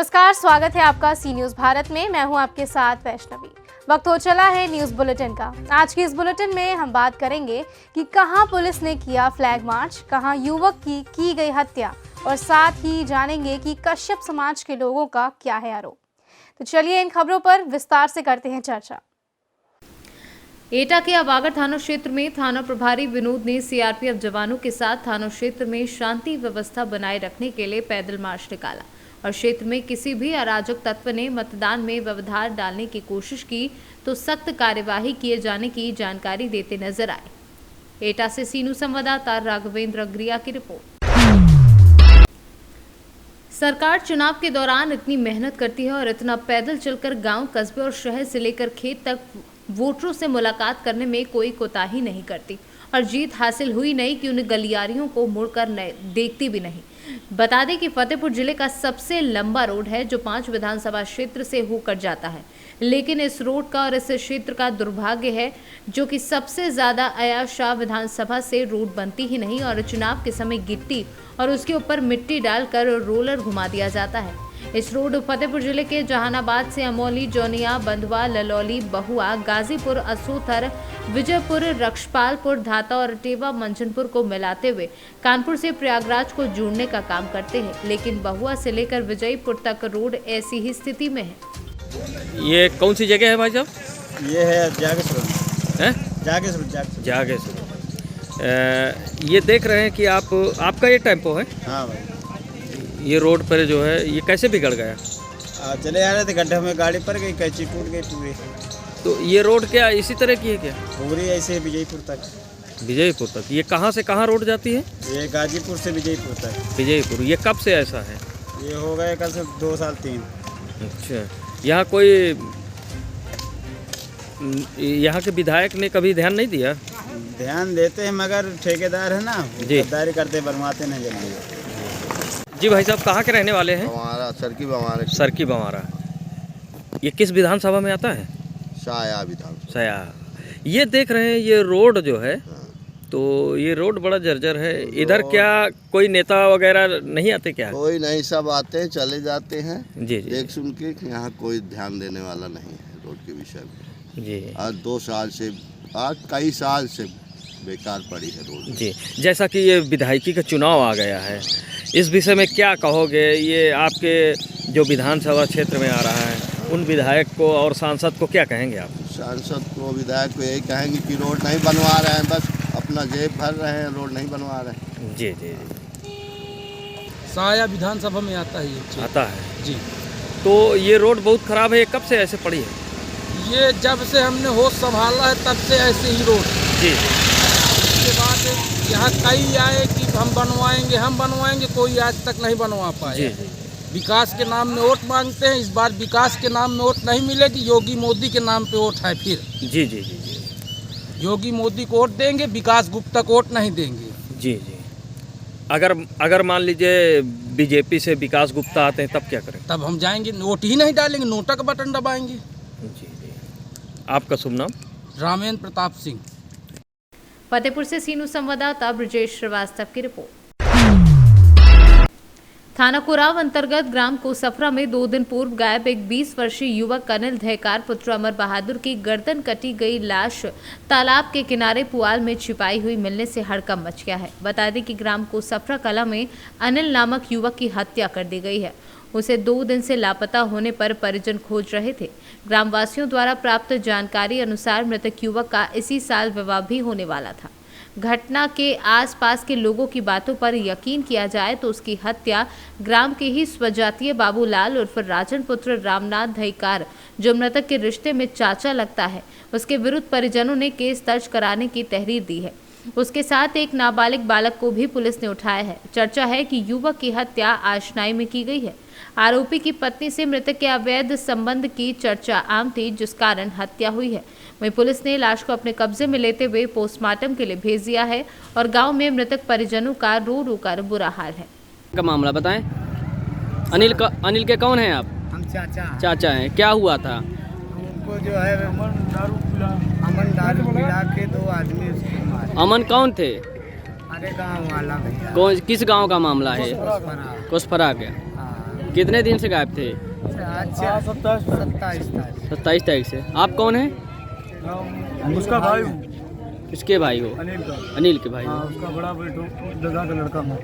नमस्कार, स्वागत है आपका सी न्यूज भारत में। मैं हूं आपके साथ वैष्णवी। वक्त हो चला है न्यूज बुलेटिन का। आज की इस बुलेटिन में हम बात करेंगे कि कहां पुलिस ने किया फ्लैग मार्च, कहां युवक की गई हत्या और साथ ही जानेंगे कि कश्यप समाज के लोगों का क्या है आरोप। तो चलिए इन खबरों पर विस्तार से करते हैं चर्चा। एटा के अबागढ़ थाना क्षेत्र में थाना प्रभारी विनोद ने सीआरपीएफ जवानों के साथ थाना क्षेत्र में शांति व्यवस्था बनाए रखने के लिए पैदल मार्च निकाला और क्षेत्र में किसी भी अराजक तत्व ने मतदान में व्यवधान डालने की कोशिश की तो सख्त कार्यवाही किए जाने की जानकारी देते नजर आए। एटा से सीनू संवाददाता राघवेंद्र अग्रिया की रिपोर्ट। सरकार चुनाव के दौरान इतनी मेहनत करती है और इतना पैदल चलकर गांव, कस्बे और शहर से लेकर खेत तक वोटरों से मुलाकात करने में कोई कोताही नहीं करती और जीत हासिल हुई नहीं कि उन गलियारियों को मुड़कर देखती भी नहीं। बता दें कि फतेहपुर जिले का सबसे लंबा रोड है जो 5 विधानसभा क्षेत्र से होकर जाता है, लेकिन इस रोड का और इस क्षेत्र का दुर्भाग्य है जो कि सबसे ज्यादा अयाज शाह विधानसभा से रोड बनती ही नहीं और चुनाव के समय गिट्टी और उसके ऊपर मिट्टी डालकर रोलर घुमा दिया जाता है। इस रोड फतेहपुर जिले के जहानाबाद से अमौली, जोनिया, बंधवा, ललौली, बहुआ, गाजीपुर, असोथर, विजयपुर, रक्षपालपुर, धाता और टेवा मंचनपुर को मिलाते हुए कानपुर से प्रयागराज को जोड़ने का काम करते हैं, लेकिन बहुआ से लेकर विजयपुर तक रोड ऐसी ही स्थिति में है। ये कौन सी जगह है भाई साहब? ये है जागेश्वर। हैं? जागेश्वर। ये देख रहे हैं कि आपका ये टेम्पो है? हाँ भाई। ये रोड पर जो है ये कैसे बिगड़ गया? चले आ रहे थे, गड्ढे में गाड़ी पर गई, कैंची टूट गई पूरी। तो ये रोड क्या इसी तरह की है क्या? पूरी ऐसे विजयपुर तक। विजयपुर तक? ये कहाँ से कहाँ रोड जाती है? ये गाजीपुर से विजयपुर तक। विजयपुर। ये कब से ऐसा है? ये हो गए कल से 2 साल 3। अच्छा, यहाँ कोई यहाँ के विधायक ने कभी ध्यान नहीं दिया? ध्यान देते हैं मगर ठेकेदार है ना, गद्दारी करते, बनवाते नहीं जल्दी। जी भाई साहब, कहाँ के रहने वाले हैं? हमारा सरकी बमारा। ये किस विधानसभा में आता है? साया विधानसभा। साया। ये देख रहे हैं ये रोड जो है, तो ये रोड बड़ा जर्जर है। इधर क्या कोई नेता वगैरह नहीं आते क्या? कोई नहीं, सब आते हैं चले जाते हैं। जी। देख सुन के यहाँ कोई ध्यान देने वाला नहीं है रोड के विषय में। जी। आज 2 साल से, आज कई साल से बेकार पड़ी है रोड। जी, जैसा कि ये विधायकी का चुनाव आ गया है, इस विषय में क्या कहोगे? ये आपके जो विधानसभा क्षेत्र में आ रहा है, उन विधायक को और सांसद को क्या कहेंगे आप? सांसद को, विधायक को यही कहेंगे कि रोड नहीं बनवा रहे हैं, बस अपना जेब भर रहे हैं, रोड नहीं बनवा रहे हैं। जी। साया विधानसभा में आता है ये। आता है जी। तो ये रोड बहुत खराब है। ये कब से ऐसे पड़ी है? ये जब से हमने होश संभाला है तब से ऐसे ही रोड। जी। उसके बाद यहाँ कई आए कि हम बनवाएंगे, कोई आज तक नहीं बनवा पाए। जी। विकास के नाम में वोट मांगते हैं, इस बार विकास के नाम में वोट नहीं मिलेगी, योगी मोदी के नाम पे वोट है फिर। जी। योगी मोदी को वोट देंगे, विकास गुप्ता को वोट नहीं देंगे। जी। अगर मान लीजिए बीजेपी से विकास गुप्ता आते हैं तब क्या करें? तब हम जाएंगे, वोट ही नहीं डालेंगे, नोटा का बटन दबाएंगे। जी। आपका शुभ नाम? रामेंद्र प्रताप सिंह। फतेहपुर से सीनू संवाददाता ब्रजेश श्रीवास्तव की रिपोर्ट। थाना कुराव अंतर्गत ग्राम कोसफरा में 2 दिन पूर्व गायब एक 20 वर्षीय युवक अनिल धयकार पुत्र अमर बहादुर की गर्दन कटी गई लाश तालाब के किनारे पुआल में छिपाई हुई मिलने से हड़कंप मच गया है। बता दें कि ग्राम कोसफरा कला में अनिल नामक युवक की हत्या कर दी गई है। उसे 2 दिन से लापता होने पर परिजन खोज रहे थे। ग्रामवासियों द्वारा प्राप्त जानकारी अनुसार मृतक युवक का इसी साल विवाह भी होने वाला था। घटना के आसपास के लोगों की बातों पर यकीन किया जाए तो उसकी हत्या ग्राम के ही स्वजातीय बाबूलाल उर्फ राजन पुत्र रामनाथ धयकार, जो मृतक के रिश्ते में चाचा लगता है, उसके विरुद्ध परिजनों ने केस दर्ज कराने की तहरीर दी है। उसके साथ एक नाबालिग बालक को भी पुलिस ने उठाया है। चर्चा है कि युवक की हत्या आशनाई में की गई है। आरोपी की पत्नी से मृतक के अवैध संबंध की चर्चा आम थी, जिस कारण हत्या हुई है। वहीं पुलिस ने लाश को अपने कब्जे में लेते हुए पोस्टमार्टम के लिए भेज दिया है और गांव में मृतक परिजनों का रो रो कर बुरा हाल है। का मामला बताएं। अनिल के कौन हैं आप? हम चाचा हैं। क्या हुआ था? उनको जो है अमन दारू पिला के 2 आदमी उसको मारे। अमन कौन थे? अरे गाँव वाला भैया। किस गांव का मामला है? कोसफरा के। कितने दिन से गायब थे? आज से 27 तारीख से। आप कौन है? उसका भाई किसके भाई हो? अनिल का। अनिल के भाई हो। उसका बड़ा बेटो दादा का लड़का हूँ।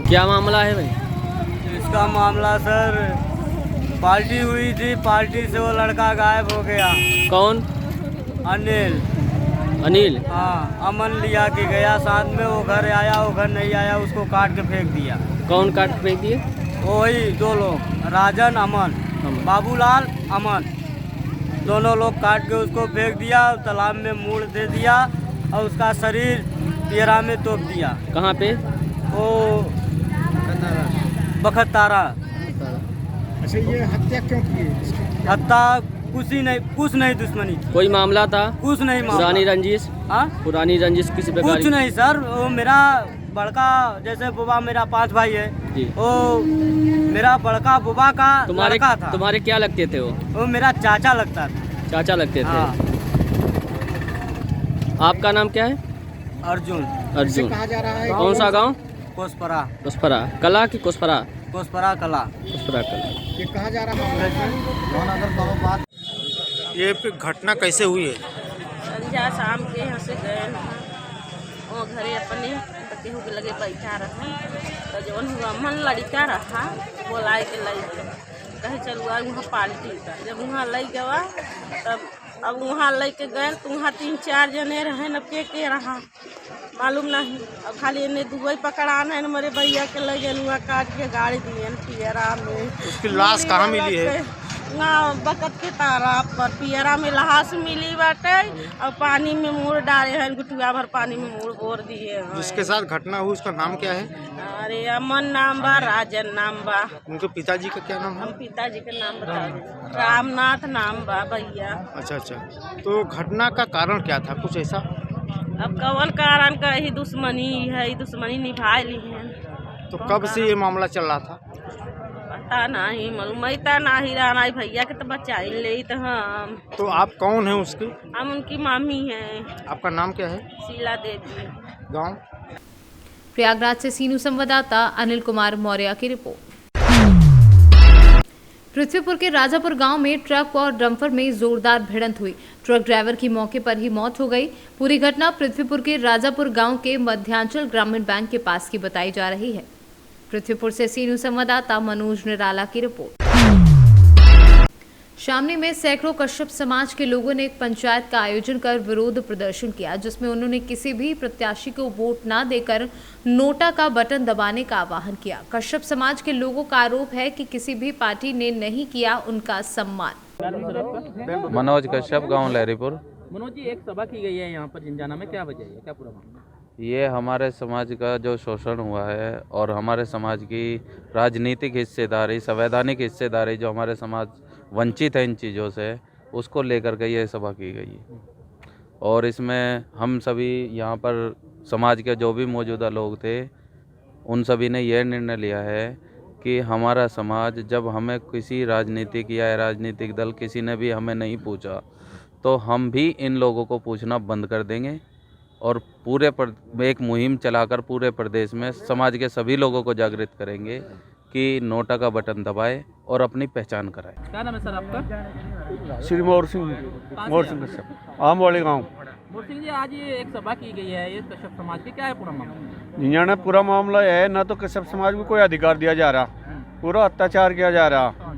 क्या मामला है भाई? इसका मामला सर, पार्टी हुई थी, पार्टी से वो लड़का गायब हो गया। कौन? अनिल। अनिल। हाँ, अमन लिया के गया साथ में, वो घर आया, वो घर नहीं आया, उसको काट के फेंक दिया। कौन काट के फेंक दिए? वही 2 लोग, राजन अमन, बाबूलाल अमन, दोनों लोग काट के उसको फेंक दिया, तालाब में मूड़ दे दिया और उसका शरीर पियरा में तोप दिया। कहाँ पे? वो बखतारा। अच्छा, ये हत्या क्यों की है? हत्या कुछ नहीं दुश्मनी, कोई मामला था? कुछ नहीं मामला। पुरानी रंजिश? हाँ, पुरानी रंजिश किसी प्रकार कुछ की? नहीं सर। वो मेरा बड़का, जैसे बुबा मेरा 5 भाई है, जी। वो मेरा बड़का बुबा का लड़का था। तुम्हारे क्या लगते थे वो? वो मेरा चाचा लगता था। चाचा लगते थे। हाँ, आपका नाम क्या है? अर्जुन। अर्जुन। कहा जा रहा है कौन सा गांव? कोसपरा। कोसपरा कला की कोसपरा? कोसपरा कला। कोसपरा कला। ये कहा जा रहा है ये घटना कैसे हुई है? संध्या शाम के यहाँ से गए वो घरे अपने केहू के लगे बैठा रहा, तो जवन हुआ मन लड़का रहा बोलाए के लई कहे चलू आज वहाँ पार्टी का। जब वहाँ लई गवा तब अब वहाँ ले के गए तो वहाँ 3-4 जने रहे न के रहा मालूम नहीं। अब खाली इन्हें दुबई पकड़ाना है, मेरे भैया के ले गए काट के गाड़ी दिए पियरा में। उसकी लाश कहाँ मिली है? वहाँ बकत के तारा पर पियरा में लाश मिली बाटे और पानी में मुड़ डाले हैं, गुटिया भर पानी में मुड़ बोर दिए हैं। जिसके साथ घटना हुई उसका नाम क्या है? अरे अमन नाम बा, राजन नाम बा। उनके पिताजी का क्या नाम है? हम पिताजी का नाम बता दें, रामनाथ नाम बा भैया। अच्छा, तो घटना का कारण क्या था, कुछ ऐसा? अब कवन कारण का ही दुश्मनी है, दुश्मनी निभा ली है। तो कब से ये मामला चल रहा था? पता नहीं मालूम, नहीं रहना भैया के तो बचा ही ले तो हम। तो आप कौन हैं उसके? हम उनकी मामी हैं। आपका नाम क्या है? शीला देवी। गाँव? प्रयागराज से सीनू संवाददाता अनिल कुमार मौर्य की रिपोर्ट। पृथ्वीपुर के राजापुर गांव में ट्रक और डंपर में जोरदार भिड़ंत हुई। ट्रक ड्राइवर की मौके पर ही मौत हो गई। पूरी घटना पृथ्वीपुर के राजापुर गांव के मध्यांचल ग्रामीण बैंक के पास की बताई जा रही है। पृथ्वीपुर से सीनू संवाददाता मनोज निराला की रिपोर्ट। शामली में सैकड़ों कश्यप समाज के लोगों ने एक पंचायत का आयोजन कर विरोध प्रदर्शन किया, जिसमें उन्होंने किसी भी प्रत्याशी को वोट न देकर नोटा का बटन दबाने का आह्वान किया। कश्यप समाज के लोगों का आरोप है कि किसी भी पार्टी ने नहीं किया उनका सम्मान। मनोज कश्यप, गांव लहरीपुर। मनोज जी, एक सभा की गई है यहाँ पर जिंजाना में, क्या वजह है, क्या पूरा मामला? ये हमारे समाज का जो शोषण हुआ है और हमारे समाज की राजनीतिक हिस्सेदारी, संवैधानिक हिस्सेदारी जो हमारे समाज वंचित है इन चीज़ों से, उसको लेकर के ये सभा की गई है। और इसमें हम सभी यहाँ पर समाज के जो भी मौजूदा लोग थे, उन सभी ने यह निर्णय लिया है कि हमारा समाज, जब हमें किसी राजनीतिक या राजनीतिक दल किसी ने भी हमें नहीं पूछा, तो हम भी इन लोगों को पूछना बंद कर देंगे और एक मुहिम चलाकर पूरे प्रदेश में समाज के सभी लोगों को जागृत करेंगे कि नोटा का बटन दबाए और अपनी पहचान कराए। क्या नाम है सर आपका? श्री मोर सिंह कश्यप, आम वाले गाँव। मोर सिंह जी, आज ये एक सभा की गई है ये कश्यप समाज की, क्या है पूरा मामला? जिन्होंने पूरा मामला है, ना तो कश्यप समाज को कोई अधिकार दिया जा रहा, पूरा अत्याचार किया जा रहा।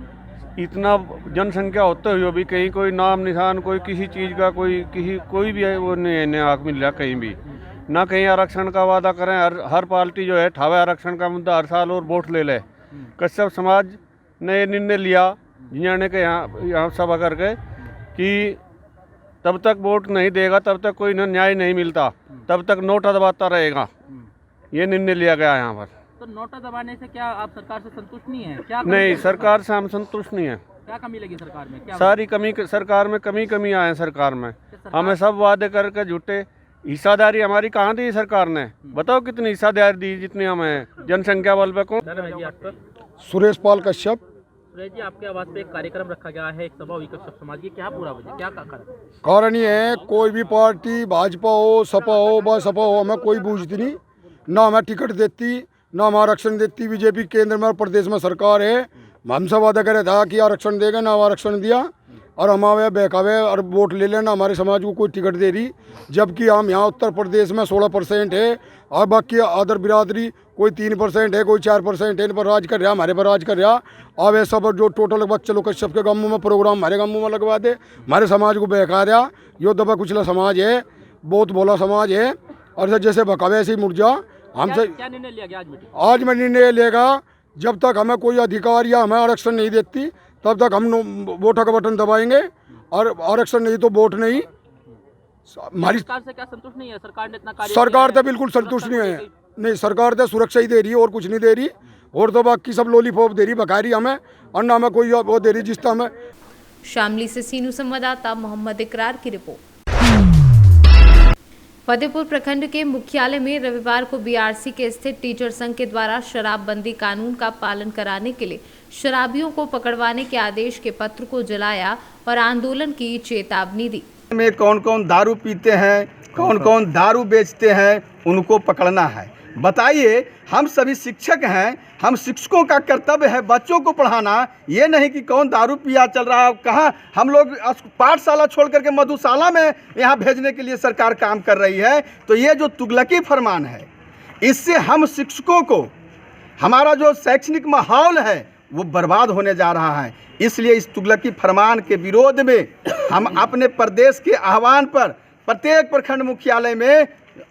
इतना जनसंख्या होते हुए भी कहीं कोई नाम निशान, कोई किसी चीज़ का, कोई भी वो नहीं हक मिल रहा कहीं भी। ना कहीं आरक्षण का वादा करें, हर पार्टी जो है ठावे आरक्षण का मुद्दा हर साल और वोट ले ले। कश्यप समाज ने ये निर्णय लिया जिन्होंने के यहाँ सभा करके कि तब तक वोट नहीं देगा, तब तक कोई न्याय नहीं मिलता, तब तक नोटा दबाता रहेगा। ये निर्णय लिया गया यहाँ पर। तो नोटा दबाने से क्या आप सरकार से संतुष्ट नहीं है? क्या नहीं, सरकार से हम संतुष्ट नहीं है। क्या कमी लगी सरकार में? क्या सारी कमी सरकार में कमी आए सरकार में। हमें सब वादे करके झूठे, हिस्सादारी हमारी कहाँ दी सरकार ने? बताओ कितनी हिस्सादारी दी जितनी हमें जनसंख्या बल पे। कौन? सुरेश पाल कश्यप। सुरेश जी, आपके आवाज पे एक कार्यक्रम रखा गया है, एक सभा हुई कश्यप समाज की, क्या पूरा वजह, क्या कारण? कारण ये है, कोई भी पार्टी, भाजपा हो, सपा हो, बसपा हो, हमें कोई पूछती नहीं, ना हमें टिकट देती, ना हम आरक्षण देती। बीजेपी केंद्र में और प्रदेश में सरकार है, हमसे वादा करे था कि आरक्षण देगा, ना आरक्षण दिया और हमारे बहकावे और वोट ले लेना हमारे समाज को कोई टिकट दे रही, जबकि हम यहाँ उत्तर प्रदेश में 16% है और बाकी अदर बिरादरी कोई 3% है, कोई 4% है, इन पर राज कर रहा, हमारे पर राज कर रहा। अब ऐसा पर जो टोटल बच्चे लोग कश्यप के गाँवों में प्रोग्राम हमारे गाँवों में लगवा दे, हमारे समाज को बहका रहा। यो दबा कुचला समाज है, बहुत भोला समाज है और जैसे बहकावे ऐसे ही मुर्जा हमसे। क्या निर्णय लिया गया आज मीटिंग? आज में निर्णय लेगा, जब तक हमें कोई अधिकार या हमें आरक्षण नहीं देती तब तक हम वोट का बटन दबाएंगे और आरक्षण नहीं तो वोट नहीं। हमारी सरकार से क्या संतुष्ट नहीं है? सरकार ने इतना कार्य सरकार किया तो बिल्कुल संतुष्ट नहीं है, नहीं सरकार तो सुरक्षा ही दे रही है और कुछ नहीं दे रही, और तो बाकी सब लॉलीपॉप दे रही, बका रही हमें, और ना हमें कोई वो दे रही जिसका हमें। शामली से सीनू संवाददाता मोहम्मद इकरार की रिपोर्ट। फतेहपुर प्रखंड के मुख्यालय में रविवार को बीआरसी के स्थित टीचर संघ के द्वारा शराबबंदी कानून का पालन कराने के लिए शराबियों को पकड़वाने के आदेश के पत्र को जलाया और आंदोलन की चेतावनी दी। में कौन कौन दारू पीते हैं, कौन कौन दारू बेचते हैं, उनको पकड़ना है। बताइए, हम सभी शिक्षक हैं, हम शिक्षकों का कर्तव्य है बच्चों को पढ़ाना, ये नहीं कि कौन दारू पिया चल रहा है। कहाँ हम लोग पाठशाला छोड़ करके मधुशाला में यहाँ भेजने के लिए सरकार काम कर रही है। तो ये जो तुगलकी फरमान है, इससे हम शिक्षकों को, हमारा जो शैक्षणिक माहौल है वो बर्बाद होने जा रहा है। इसलिए इस तुगलकी फरमान के विरोध में हम अपने प्रदेश के आह्वान पर प्रत्येक प्रखंड मुख्यालय में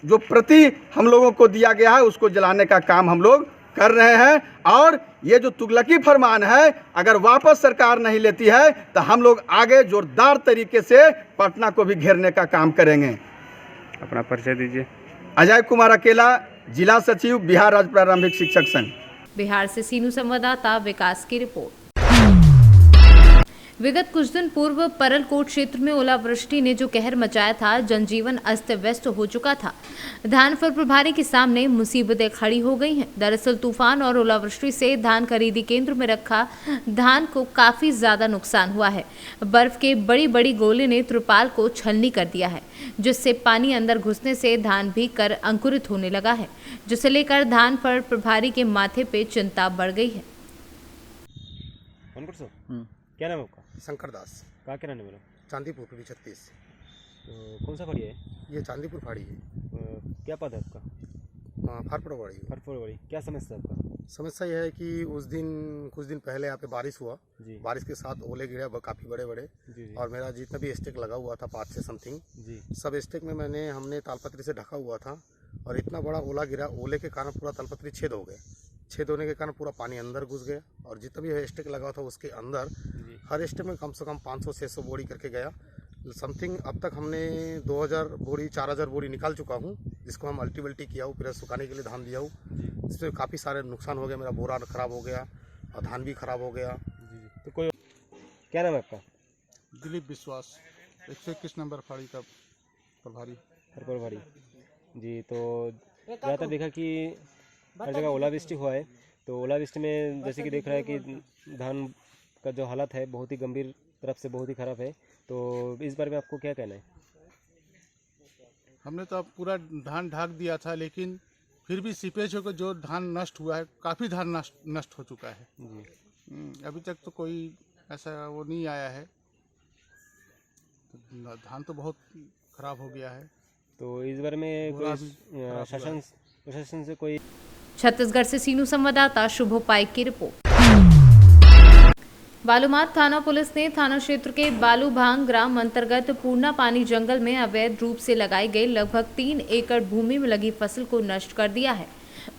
जो प्रति हम लोगों को दिया गया है उसको जलाने का काम हम लोग कर रहे हैं। और ये जो तुगलकी फरमान है अगर वापस सरकार नहीं लेती है तो हम लोग आगे जोरदार तरीके से पटना को भी घेरने का काम करेंगे। अपना परिचय दीजिए। अजय कुमार अकेला, जिला सचिव, बिहार राज्य प्रारंभिक शिक्षक संघ। बिहार से सीनू संवाददाता विकास की रिपोर्ट। विगत कुछ दिन पूर्व परलकोट क्षेत्र में ओलावृष्टि ने जो कहर मचाया था, जनजीवन अस्त व्यस्त हो चुका था। धान फल प्रभारी के सामने मुसीबतें खड़ी हो गई हैं। दरअसल तूफान और ओलावृष्टि से धान खरीदी केंद्र में रखा धान को काफी ज्यादा नुकसान हुआ है। बर्फ के बड़ी बड़ी गोले ने त्रिपाल को छलनी कर दिया है, जिससे पानी अंदर घुसने से धान भी कर अंकुरित होने लगा है, जिसे लेकर धान फल प्रभारी के माथे पे चिंता बढ़ गई है। क्या नाम है आपका? शंकर दास। कहाँ के रहने वाले? चांदीपुर पीढ़ी 36। तो कौन सा फाड़ी है? ये चांदीपुर फाड़ी है। क्या पद है आपका? फारपड़वाड़ी। फरफरवाड़ी। क्या समस्या है आपका? समस्या यह है कि उस दिन कुछ दिन पहले यहाँ पे बारिश हुआ जी। बारिश के साथ ओले गिरे काफ़ी बड़े बड़े जी। और मेरा जितना भी स्टेक लगा हुआ था 5 से समथिंग जी, सब स्टेक में हमने तालपत्री से ढका हुआ था और इतना बड़ा ओला गिरा, ओले के कारण पूरा तालपत्री छेद हो गए। छेद होने के कारण पूरा पानी अंदर घुस गया और जितना भी स्टेक लगा था उसके अंदर हर स्टेक में कम से कम 500-600 बोरी करके गया समथिंग। अब तक हमने 2000 बोरी 4000 बोरी निकाल चुका हूँ, जिसको हम अल्टी किया हूँ, फिर सुखाने के लिए धान दिया हूँ। इसमें काफ़ी सारे नुकसान हो गया, मेरा बोरा ख़राब हो गया और धान भी ख़राब हो गया। तो कोई क्या नाम है आपका? दिलीप विश्वास, 121 नंबर फाड़ी का प्रभारी। फरफरवाड़ी जी। तो ज़्यादातर देखा कि हर जगह ओलावृष्टि हुआ है, तो ओलावृष्टि में जैसे कि देख रहा है कि धान का जो हालत है बहुत ही गंभीर तरफ से बहुत ही ख़राब है। तो इस बारे में आपको क्या कहना है? हमने तो अब पूरा धान ढाक दिया था, लेकिन फिर भी सीपेज होकर जो धान नष्ट हुआ है, काफ़ी धान नष्ट हो चुका है जी। अभी तक तो कोई ऐसा वो नहीं आया है, तो धान तो बहुत ख़राब हो गया है। तो इस बारे में कोई प्रशासन से कोई? छत्तीसगढ़ से सीनू संवाददाता शुभ पाइक की रिपोर्ट। बालूमाथ थाना पुलिस ने थाना क्षेत्र के बालूभांग ग्राम अंतर्गत पूर्णा पानी जंगल में अवैध रूप से लगाई गई लगभग 3 एकड़ भूमि में लगी फसल को नष्ट कर दिया है।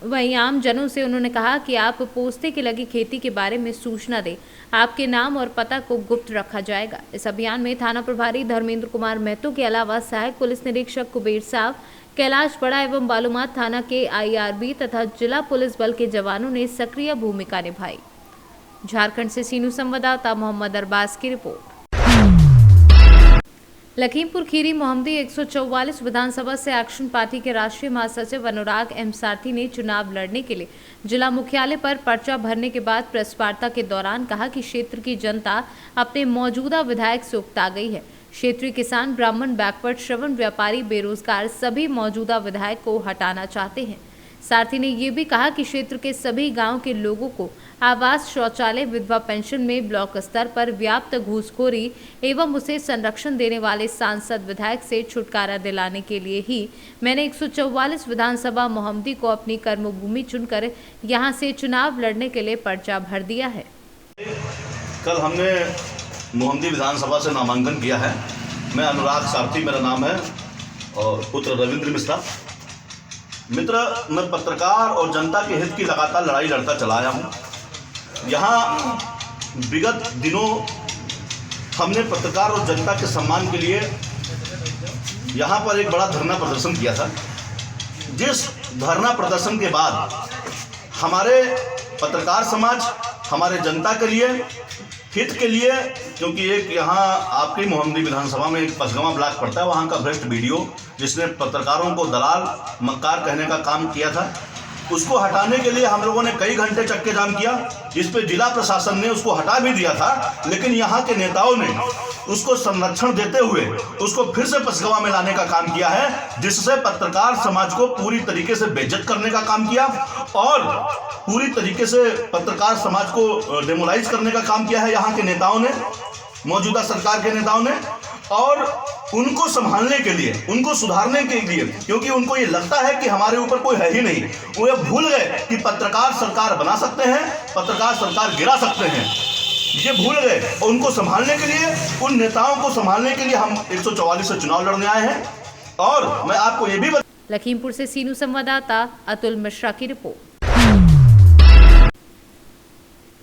वहीं आम जनों से उन्होंने कहा कि आप पोस्ते की लगी खेती के बारे में सूचना दें, आपके नाम और पता को गुप्त रखा जाएगा। इस अभियान में थाना प्रभारी धर्मेंद्र कुमार महतो के अलावा सहायक पुलिस निरीक्षक कुबेर साव, कैलाश बड़ा एवं बालूमाथ थाना के IRB तथा जिला पुलिस बल के जवानों ने सक्रिय भूमिका निभाई। झारखंड से सीनू संवाददाता मोहम्मद अरबाज की रिपोर्ट। लखीमपुर खीरी मोहम्मदी 144 विधानसभा से एक्शन पार्टी के राष्ट्रीय महासचिव अनुराग M सारथी ने चुनाव लड़ने के लिए जिला मुख्यालय पर पर्चा भरने के बाद प्रेस वार्ता के दौरान कहा कि क्षेत्र की जनता अपने मौजूदा विधायक से उकता गई है। क्षेत्रीय किसान, ब्राह्मण, बैकवर्ड, श्रवण व्यापारी, बेरोजगार सभी मौजूदा विधायक को हटाना चाहते हैं। सारथी ने ये भी कहा कि क्षेत्र के सभी गांव के लोगों को आवास, शौचालय, विधवा पेंशन में ब्लॉक स्तर पर व्याप्त घूसखोरी एवं उसे संरक्षण देने वाले सांसद विधायक से छुटकारा दिलाने के लिए ही मैंने 144 विधानसभा मोहम्मदी को अपनी कर्मभूमि चुनकर यहां से चुनाव लड़ने के लिए पर्चा भर दिया है। कल हमने मोहम्मदी विधानसभा से नामांकन किया है। मैं अनुराग सारथी मेरा नाम है और पुत्र रविंद्र मिश्रा। मित्र, मैं पत्रकार और जनता के हित की लगातार लड़ाई लड़ता चला आया हूँ। यहाँ विगत दिनों हमने पत्रकार और जनता के सम्मान के लिए यहाँ पर एक बड़ा धरना प्रदर्शन किया था, जिस धरना प्रदर्शन के बाद हमारे पत्रकार समाज, हमारे जनता के लिए, हित के लिए, क्योंकि एक यहाँ आपकी मोहम्मदी विधानसभा में एक पसगवा ब्लॉक पड़ता है, वहाँ का भ्रष्ट वीडियो जिसने पत्रकारों को दलाल, मक्कार कहने का काम किया था, उसको हटाने के लिए हम लोगों ने कई घंटे चक्के जाम किया। इस पे जिला प्रशासन ने उसको हटा भी दिया था, लेकिन यहाँ के नेताओं ने उसको संरक्षण देते हुए उसको फिर से पसगवा में लाने का काम किया है, जिससे पत्रकार समाज को पूरी तरीके से बेइज्जत करने का काम किया और पूरी तरीके से पत्रकार समाज को डेमोलाइज करने का काम किया है यहाँ के नेताओं ने, मौजूदा सरकार के नेताओं ने। और उनको संभालने के लिए, उनको सुधारने के लिए, क्योंकि उनको ये लगता है कि हमारे ऊपर कोई है ही नहीं, वो ये भूल गए कि पत्रकार सरकार बना सकते हैं, पत्रकार सरकार गिरा सकते हैं, ये भूल गए। और उनको संभालने के लिए, उन नेताओं को संभालने के लिए हम 144 से चुनाव लड़ने आए हैं। और मैं आपको ये भी लखीमपुर से सीनू संवाददाता अतुल मिश्रा की रिपोर्ट।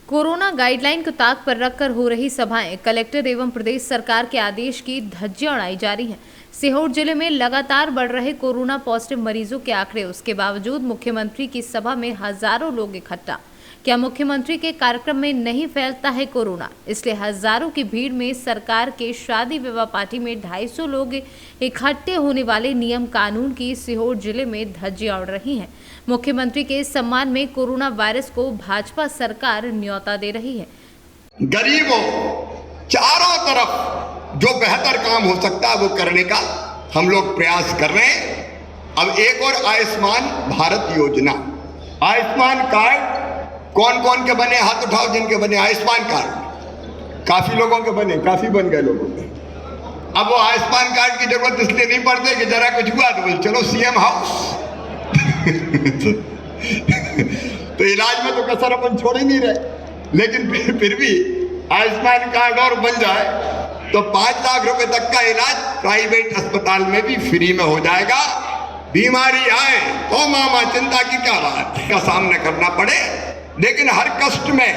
कोरोना गाइडलाइन को ताक पर रखकर हो रही सभाएं, कलेक्टर एवं प्रदेश सरकार के आदेश की धज्जियां उड़ाई जा रही हैं। सीहोर जिले में लगातार बढ़ रहे कोरोना पॉजिटिव मरीजों के आंकड़े, उसके बावजूद मुख्यमंत्री की सभा में हजारों लोग इकट्ठा। क्या मुख्यमंत्री के कार्यक्रम में नहीं फैलता है कोरोना? इसलिए हजारों की भीड़ में सरकार के शादी विवाह पार्टी में 250 लोग इकट्ठे होने वाले नियम कानून की सीहोर जिले में धज्जियां उड़ रही हैं। मुख्यमंत्री के सम्मान में कोरोना वायरस को भाजपा सरकार न्योता दे रही है। गरीबों चारों तरफ जो बेहतर काम हो सकता है वो करने का हम लोग प्रयास कर रहे हैं। अब एक और आयुष्मान भारत योजना, आयुष्मान कार्ड कौन कौन के बने, हाथ उठाओ जिनके बने आयुष्मान कार्ड। काफी लोगों के बने, काफी बन गए लोगों के। अब वो आयुष्मान कार्ड की जरूरत इसलिए नहीं पड़ती कि जरा कुछ हुआ तो बोल चलो सीएम हाउस। तो इलाज में तो कसर अपन छोड़ ही नहीं रहे, लेकिन फिर भी आयुष्मान कार्ड और बन जाए तो 5 लाख रुपए तक का इलाज प्राइवेट अस्पताल में भी फ्री में हो जाएगा। बीमारी आए तो मामा चिंता की क्या बात का सामना करना पड़े, लेकिन हर कष्ट में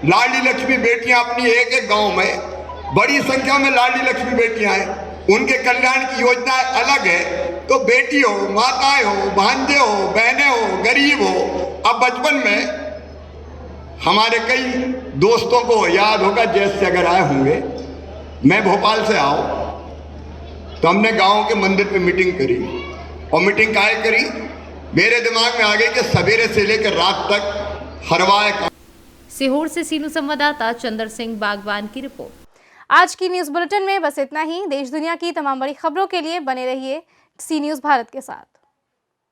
लाडली लक्ष्मी बेटियां अपनी एक एक गांव में बड़ी संख्या में लाडली लक्ष्मी बेटियां हैं, उनके कल्याण की योजनाएं अलग है। तो बेटी हो, माताएं हो, भांजे हो, बहनें हो, गरीब हो। अब बचपन में हमारे कई दोस्तों को याद होगा, जैसे अगर आए होंगे, मैं भोपाल से आओ तो हमने गांव के मंदिर पे मीटिंग करी और मीटिंग काहे करी, मेरे दिमाग में आ गई कि सवेरे से लेकर रात तक हरवाए। सीहोर से सीनू संवाददाता चंद्र सिंह बागवान की रिपोर्ट। आज की न्यूज बुलेटिन में बस इतना ही। देश दुनिया की तमाम बड़ी खबरों के लिए बने रहिए सी न्यूज भारत के साथ।